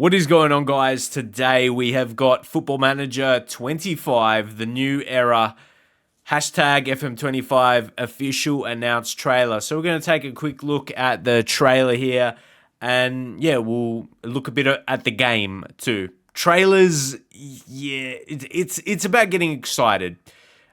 What is going on, guys? Today we have got Football Manager 25, the new era, hashtag FM25 official announced trailer. So we're going to take a quick look at the trailer here, and yeah, we'll look a bit at the game too. Trailers, yeah, it's about getting excited.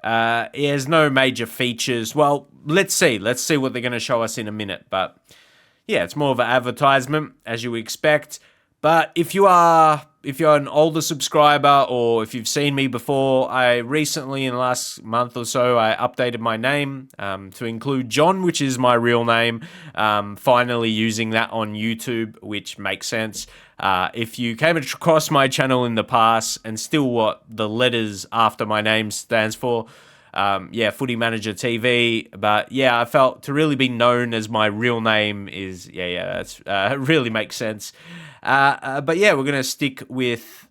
It has no major features. Well, let's see what they're going to show us in a minute. But yeah, it's more of an advertisement, as you expect. But if you're an older subscriber, or if you've seen me before, I recently, in the last month or so, I updated my name to include John, which is my real name. Finally using that on YouTube, which makes sense. If you came across my channel in the past and still what the letters after my name stands for, Footy Manager TV. But yeah, I felt to really be known as my real name is, that's really makes sense. But yeah, we're going to stick with,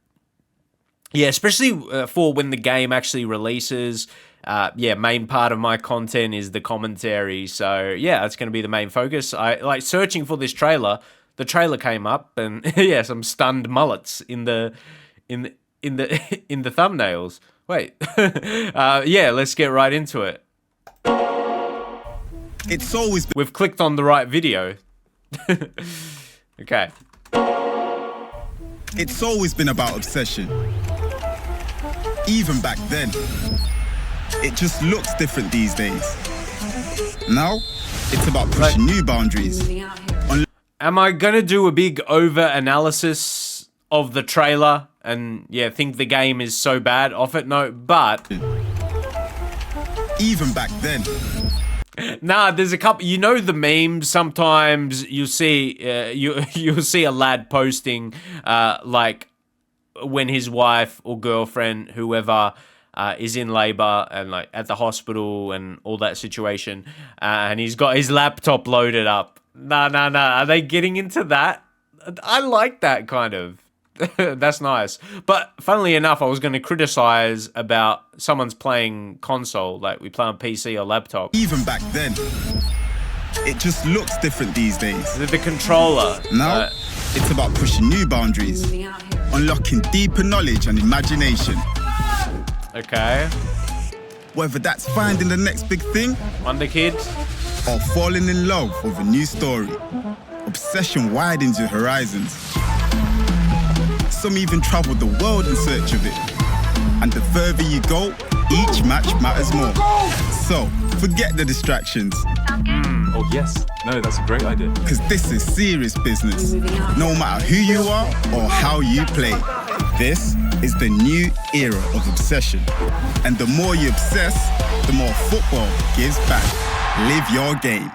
especially for when the game actually releases. Main part of my content is the commentary. So yeah, that's going to be the main focus. I like searching for this trailer. The trailer came up, and yeah, some stunned mullets in the thumbnails. Wait, let's get right into it. It's always We've clicked on the right video. Okay. It's always been about obsession. Even back then. It just looks different these days. Now, it's about pushing new boundaries. Am I gonna do a big over-analysis of the trailer and think the game is so bad off it? No, but even back then. Nah, there's a couple. You know the memes. Sometimes you'll see you'll see a lad posting like when his wife or girlfriend, whoever, is in labor and like at the hospital and all that situation, and he's got his laptop loaded up. Nah. Are they getting into that? I like that kind of. That's nice. But funnily enough, I was going to criticize about someone's playing console, like we play on PC or laptop. Even back then, it just looks different these days. The controller. Now, it's about pushing new boundaries, unlocking deeper knowledge and imagination. Okay. Whether that's finding the next big thing, Wonder Kid, or falling in love with a new story, obsession widens your horizons. Some even travel the world in search of it. And the further you go, each match matters more. So, forget the distractions. Oh yes, no, that's a great idea. Because this is serious business. No matter who you are or how you play. This is the new era of obsession. And the more you obsess, the more football gives back. Live your game.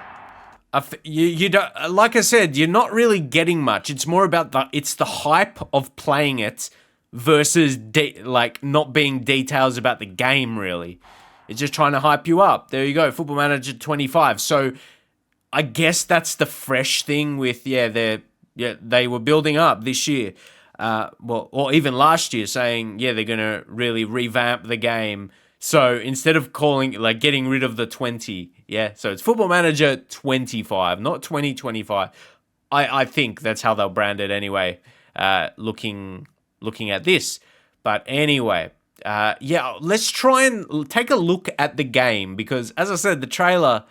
You don't, like I said, you're not really getting much. It's more about the hype of playing it versus not being details about the game. Really, it's just trying to hype you up. There you go, Football Manager 25. So I guess that's the fresh thing with they were building up this year, or even last year, saying they're gonna really revamp the game. So instead of getting rid of the 20, so it's Football Manager 25, not 2025. I think that's how they'll brand it anyway, looking at this. But anyway, let's try and take a look at the game, because as I said, the trailer,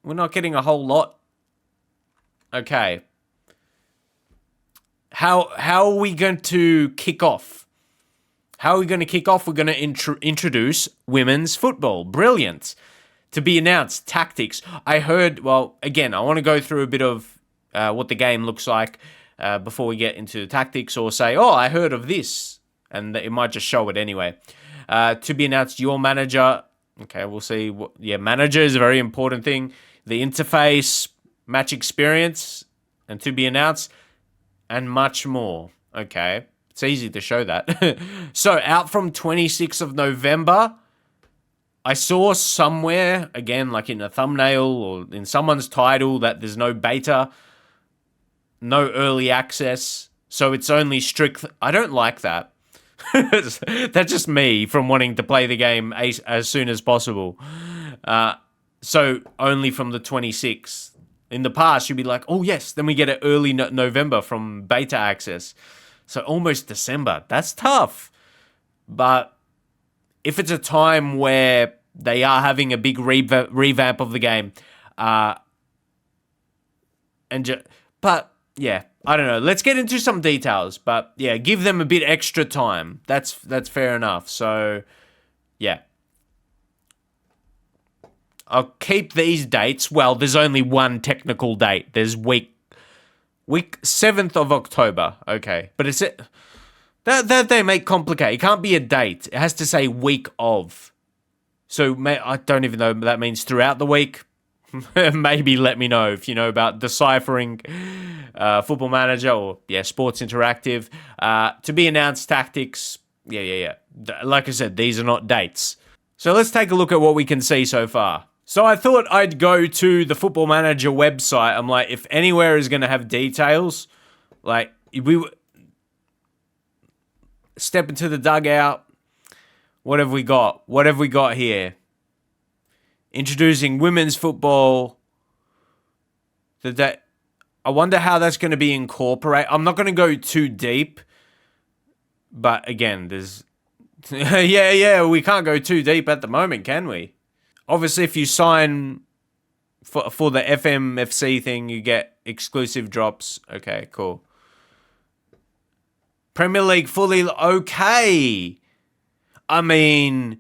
we're not getting a whole lot. Okay. How are we going to kick off? How are we going to kick off? We're going to introduce women's football. Brilliant. To be announced, tactics. I heard, again, I want to go through a bit of what the game looks like before we get into tactics, or say, I heard of this. And it might just show it anyway. To be announced, your manager. Okay, we'll see. Manager is a very important thing. The interface, match experience, and to be announced, and much more. Okay. It's easy to show that. So, out from 26th of November, I saw somewhere, again, like in a thumbnail or in someone's title, that there's no beta, no early access, so it's only strict. I don't like that. That's just me from wanting to play the game as soon as possible. So, only from the 26th. In the past, you'd be like, oh, yes, then we get it early November from beta access. So almost December. That's tough. But if it's a time where they are having a big revamp of the game, but yeah, I don't know. Let's get into some details. But yeah, give them a bit extra time. That's fair enough. So yeah. I'll keep these dates. Well, there's only one technical date. There's week 7th of October. Okay. But it's it that they make complicated. It can't be a date. It has to say week of. So I don't even know what that means throughout the week. Maybe let me know if you know about deciphering Football Manager or Sports Interactive. To be announced tactics. Yeah. Like I said, these are not dates. So let's take a look at what we can see so far. So I thought I'd go to the Football Manager website. I'm like, if anywhere is going to have details, like we step into the dugout. What have we got? What have we got here? Introducing women's football. I wonder how that's going to be incorporated. I'm not going to go too deep, but again, there's we can't go too deep at the moment, can we? Obviously, if you sign for the FMFC thing, you get exclusive drops. Okay, cool. Premier League fully okay. I mean,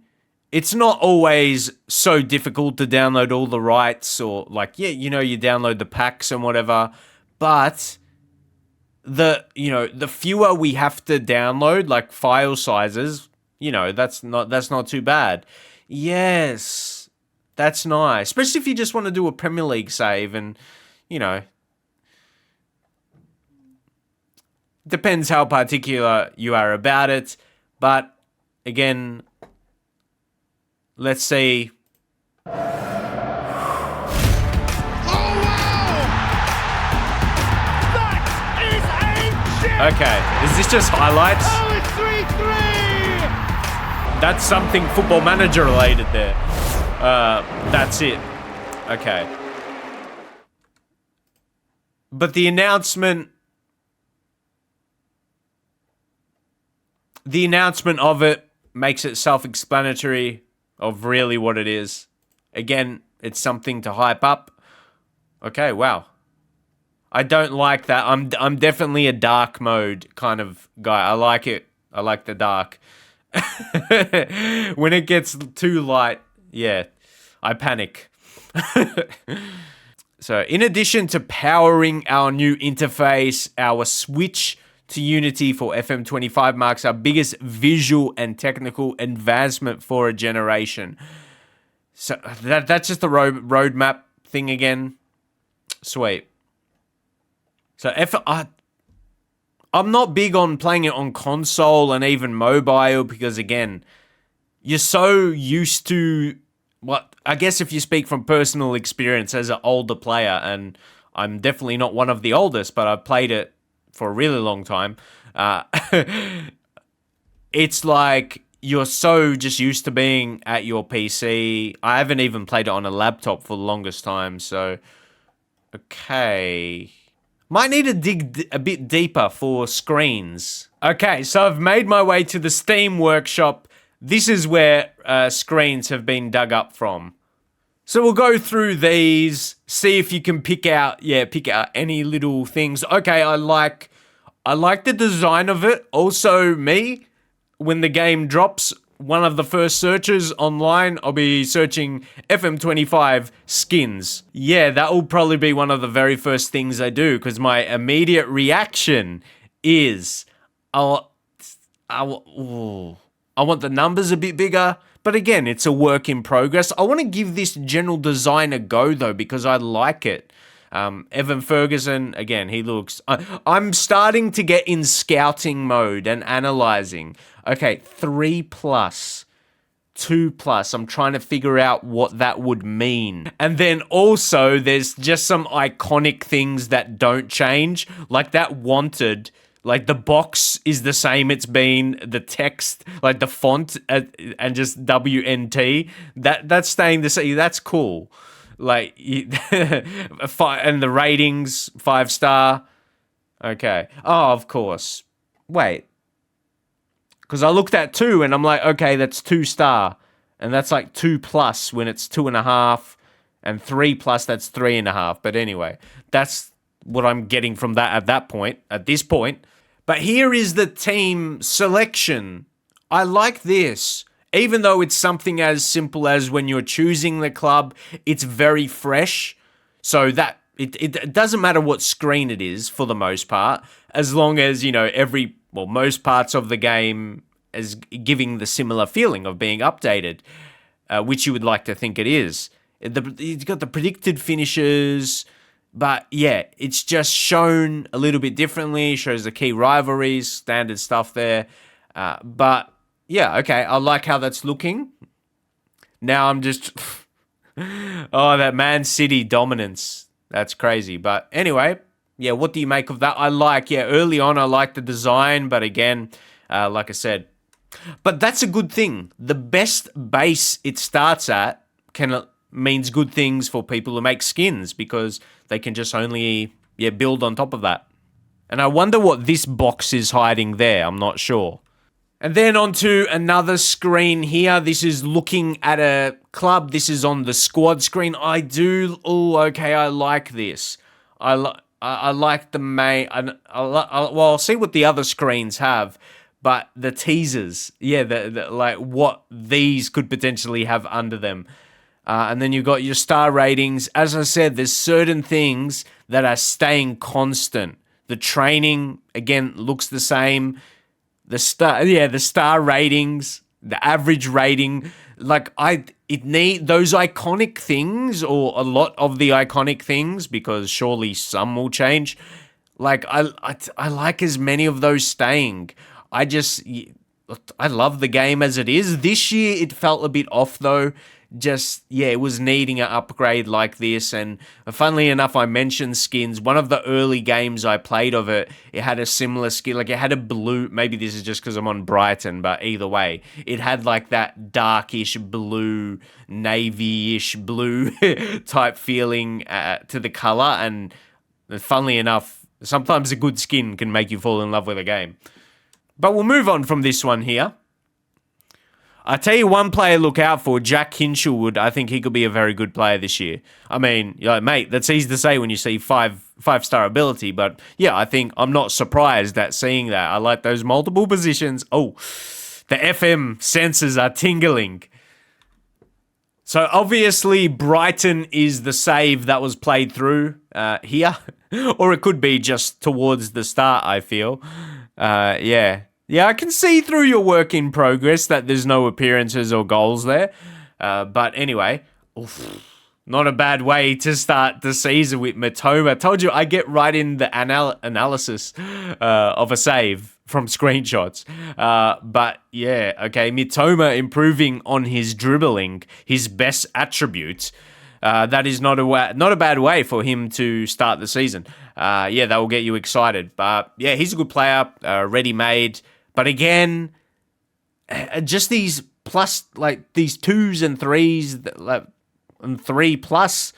it's not always so difficult to download all the rights or you download the packs and whatever, but the fewer we have to download, like file sizes, that's not too bad. Yes. That's nice. Especially if you just want to do a Premier League save and, depends how particular you are about it. But, again, let's see. Oh, wow! That is a gem! Okay, is this just highlights? Oh, it's 3-3! That's something Football Manager related there. That's it. Okay. But the announcement of it makes it self-explanatory of really what it is. Again, it's something to hype up. Okay, wow. I don't like that. I'm definitely a dark mode kind of guy. I like it. I like the dark. When it gets too light, yeah, I panic. So, in addition to powering our new interface, our switch to Unity for FM25 marks our biggest visual and technical advancement for a generation. So, that's just the roadmap thing again. Sweet. So, I'm not big on playing it on console and even mobile because, again, you're so used to I guess if you speak from personal experience as an older player, and I'm definitely not one of the oldest, but I've played it for a really long time. It's like you're so just used to being at your PC. I haven't even played it on a laptop for the longest time, so okay. Might need to dig a bit deeper for screens. Okay, so I've made my way to the Steam workshop. This is where screens have been dug up from. So we'll go through these, see if you can pick out any little things. Okay, I like the design of it. Also, when the game drops, one of the first searches online, I'll be searching FM25 skins. Yeah, that will probably be one of the very first things I do, because my immediate reaction is, I want the numbers a bit bigger, but again, it's a work in progress. I want to give this general design a go, though, because I like it. Evan Ferguson, again, he looks... I'm starting to get in scouting mode and analyzing. Okay, 3+, 2+. I'm trying to figure out what that would mean. And then also, there's just some iconic things that don't change. Like that wanted... Like, the box is the same it's been, the text, like the font and just WNT, that's staying the same. That's cool. Like, and the ratings, 5-star. Okay. Oh, of course. Wait. Because I looked at 2 and I'm like, okay, that's 2-star. And that's like 2+ when it's 2.5. And 3+, that's 3.5. But anyway, that's what I'm getting from that at this point. But here is the team selection. I like this. Even though it's something as simple as when you're choosing the club, it's very fresh. So that it doesn't matter what screen it is for the most part, as long as, most parts of the game is giving the similar feeling of being updated, which you would like to think it is. It's got the predicted finishes, but yeah, it's just shown a little bit differently. Shows the key rivalries, standard stuff there. But yeah, okay, I like how that's looking. Now I'm just... oh, that Man City dominance. That's crazy. But anyway, yeah, what do you make of that? Early on I liked the design, but again, like I said... But that's a good thing. The best base it starts at means good things for people who make skins, because they can just only build on top of that. And I wonder what this box is hiding there. I'm not sure. And then onto another screen here. This is looking at a club. This is on the squad screen. I like this. I like the main... I'll see what the other screens have. But the teasers, like what these could potentially have under them. And then you've got your star ratings. As I said, there's certain things that are staying constant. The training, again, looks the same. The star ratings, the average rating. Like, it need those iconic things, or a lot of the iconic things, because surely some will change. Like, I like as many of those staying. I love the game as it is. This year, it felt a bit off, though. It was needing an upgrade like this. And funnily enough, I mentioned skins. One of the early games I played of it, it had a similar skin. Like, it had a blue... Maybe this is just because I'm on Brighton, but either way, it had like that darkish blue, navy-ish blue type feeling to the color. And funnily enough, sometimes a good skin can make you fall in love with a game. But we'll move on from this one here. I tell you one player look out for, Jack Hinchelwood. I think he could be a very good player this year. I mean, mate, that's easy to say when you see five-star ability, but yeah, I'm not surprised at seeing that. I like those multiple positions. Oh, the FM sensors are tingling. So obviously Brighton is the save that was played through here, or it could be just towards the start, I feel. Yeah, I can see through your work in progress that there's no appearances or goals there. But anyway, not a bad way to start the season with Mitoma. I told you I get right in the analysis of a save from screenshots. But yeah, okay, Mitoma improving on his dribbling, his best attribute. That is not a bad way for him to start the season. That will get you excited. But yeah, he's a good player, ready-made. But again, just these plus, like these 2s and 3s, like, and 3+,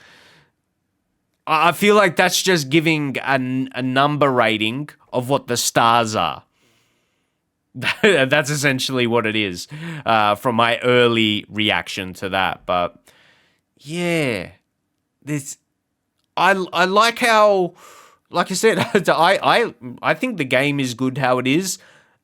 I feel like that's just giving a number rating of what the stars are. That's essentially what it is from my early reaction to that. But yeah, I like how, like I said, I think the game is good how it is.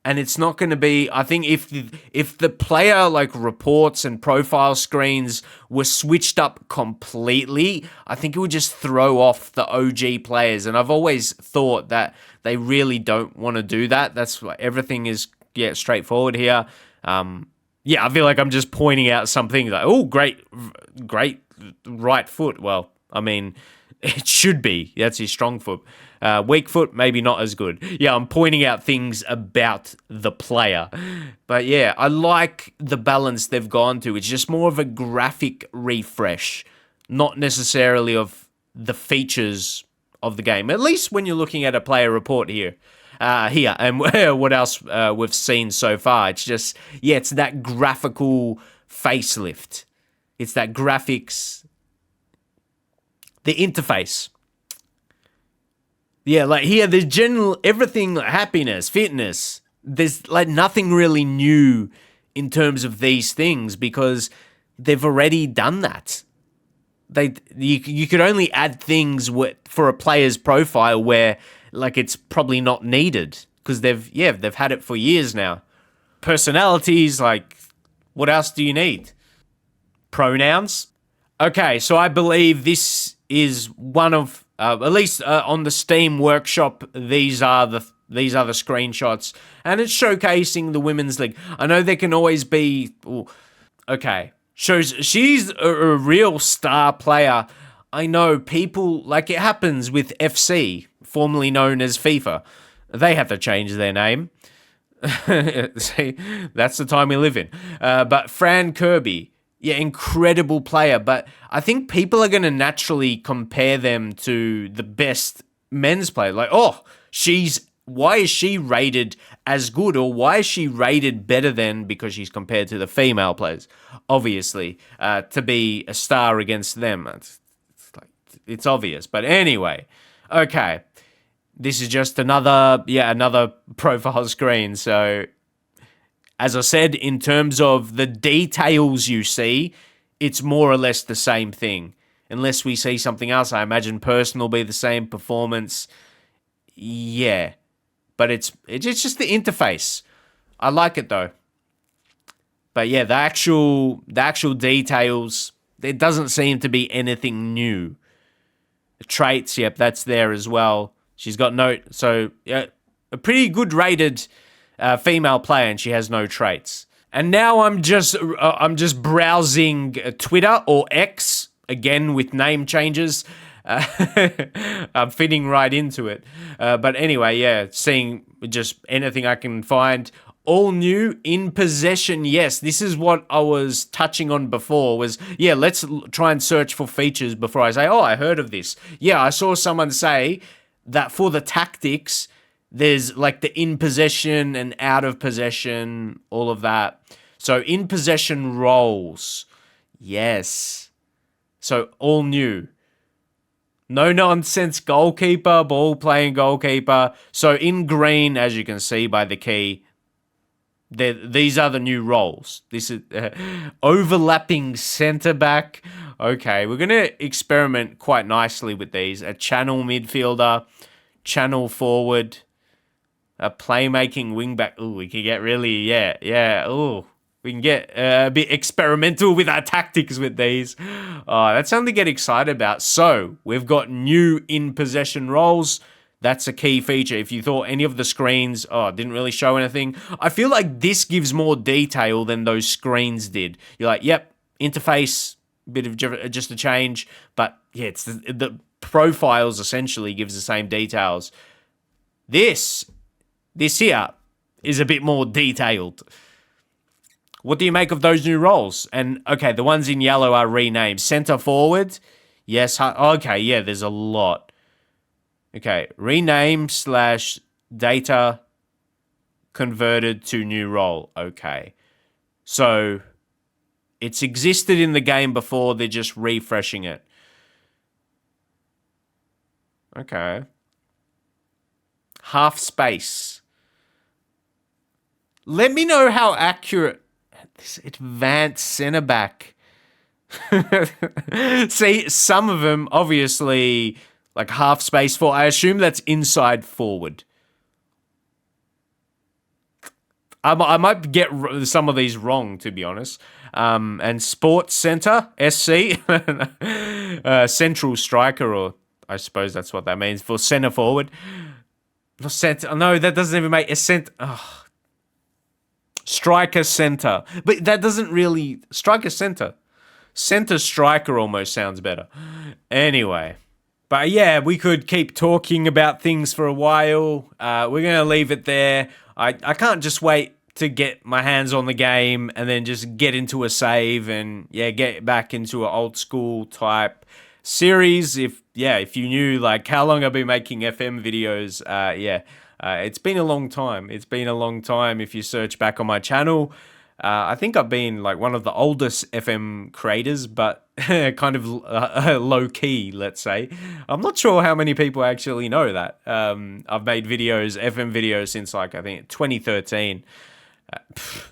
And it's not going to be, I think if the player like reports and profile screens were switched up completely, I think it would just throw off the OG players. And I've always thought that they really don't want to do that. That's why everything is straightforward here. I feel like I'm just pointing out something like, oh, great right foot. Well, I mean, it should be. That's his strong foot. Weak foot, maybe not as good. Yeah, I'm pointing out things about the player. But yeah, I like the balance they've gone to. It's just more of a graphic refresh, not necessarily of the features of the game. At least when you're looking at a player report here. And what else we've seen so far. It's just, it's that graphical facelift. It's that graphics the interface. Yeah, like here, there's general everything, like happiness, fitness. There's like nothing really new in terms of these things because they've already done that. You could only add things for a player's profile where like it's probably not needed because they've had it for years now. Personalities, like what else do you need? Pronouns. Okay, so I believe this is one of at least on the Steam Workshop. These are the screenshots, and it's showcasing the women's league. I know there can always be. Okay, shows she's a real star player. I know people, like it happens with FC, formerly known as FIFA. They have to change their name. See, that's the time we live in. But Fran Kirby, yeah, incredible player. But I think people are going to naturally compare them to the best men's player. Like, oh, why is she rated as good, or why is she rated better than because she's compared to the female players? Obviously, to be a star against them, it's obvious. But anyway, okay. This is just another profile screen. So, as I said, in terms of the details you see, it's more or less the same thing. Unless we see something else, I imagine personal will be the same, performance. Yeah. But it's just the interface. I like it though. But yeah, the actual details, there doesn't seem to be anything new. The traits, yep, that's there as well. She's got so yeah, a pretty good rated female player, and she has no traits. And now I'm just browsing Twitter or X again with name changes. I'm fitting right into it. But anyway, yeah, seeing just anything I can find. All new, in possession, yes. This is what I was touching on before was, yeah, let's try and search for features before I say, oh, I heard of this. Yeah, I saw someone say that for the tactics, there's like the in possession and out of possession, all of that. So in possession roles, yes. So all new. No nonsense goalkeeper, ball playing goalkeeper. So in green, as you can see by the key, these are the new roles. This is overlapping centre back. Okay, we're going to experiment quite nicely with these. A channel midfielder, channel forward, a playmaking wingback. Ooh, we can get really, yeah. Ooh, we can get a bit experimental with our tactics with these. Oh, that's something to get excited about. So, we've got new in-possession roles. That's a key feature. If you thought any of the screens, didn't really show anything, I feel like this gives more detail than those screens did. You're like, yep, interface, bit of just a change, but yeah, it's the profiles essentially gives the same details. This here is a bit more detailed. What do you make of those new roles? And okay, the ones in yellow are renamed. Center forward, yes. Okay, yeah, there's a lot. Okay, rename / data converted to new role. Okay. So it's existed in the game before, they're just refreshing it. Okay. Half space. Let me know how accurate this advanced centre back. See, some of them obviously like half space for. I assume that's inside forward. I might get some of these wrong, to be honest. And sports center, SC, central striker, or I suppose that's what that means for center forward. No, center. No, that doesn't even make a center. Oh. Striker center, but that doesn't really striker center. Center striker almost sounds better. Anyway. But yeah, we could keep talking about things for a while. We're going to leave it there. I can't just wait to get my hands on the game and then just get into a save and get back into an old school type series. If you knew like how long I've been making FM videos, it's been a long time. It's been a long time if you search back on my channel. I think I've been like one of the oldest FM creators, but kind of low key, let's say. I'm not sure how many people actually know that. I've made videos, FM videos, since like I think 2013.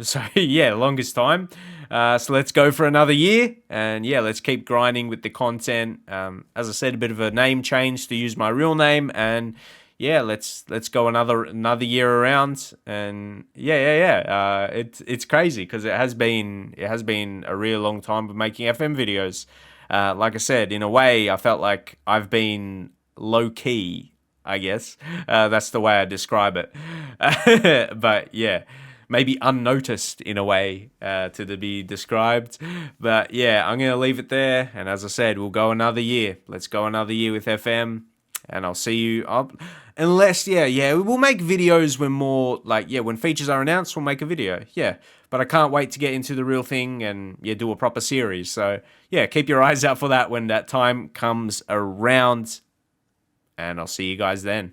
So yeah, longest time. So let's go for another year, and yeah, let's keep grinding with the content. As I said, a bit of a name change to use my real name, and yeah, let's go another year around, and yeah. It's crazy because it has been a real long time of making FM videos. Like I said, in a way, I felt like I've been low key, I guess. That's the way I describe it. But yeah, maybe unnoticed in a way to be described. But yeah, I'm going to leave it there. And as I said, we'll go another year. Let's go another year with FM. And I'll see you up. Unless, we'll make videos when when features are announced, we'll make a video. Yeah. But I can't wait to get into the real thing and do a proper series. So yeah, keep your eyes out for that when that time comes around. And I'll see you guys then.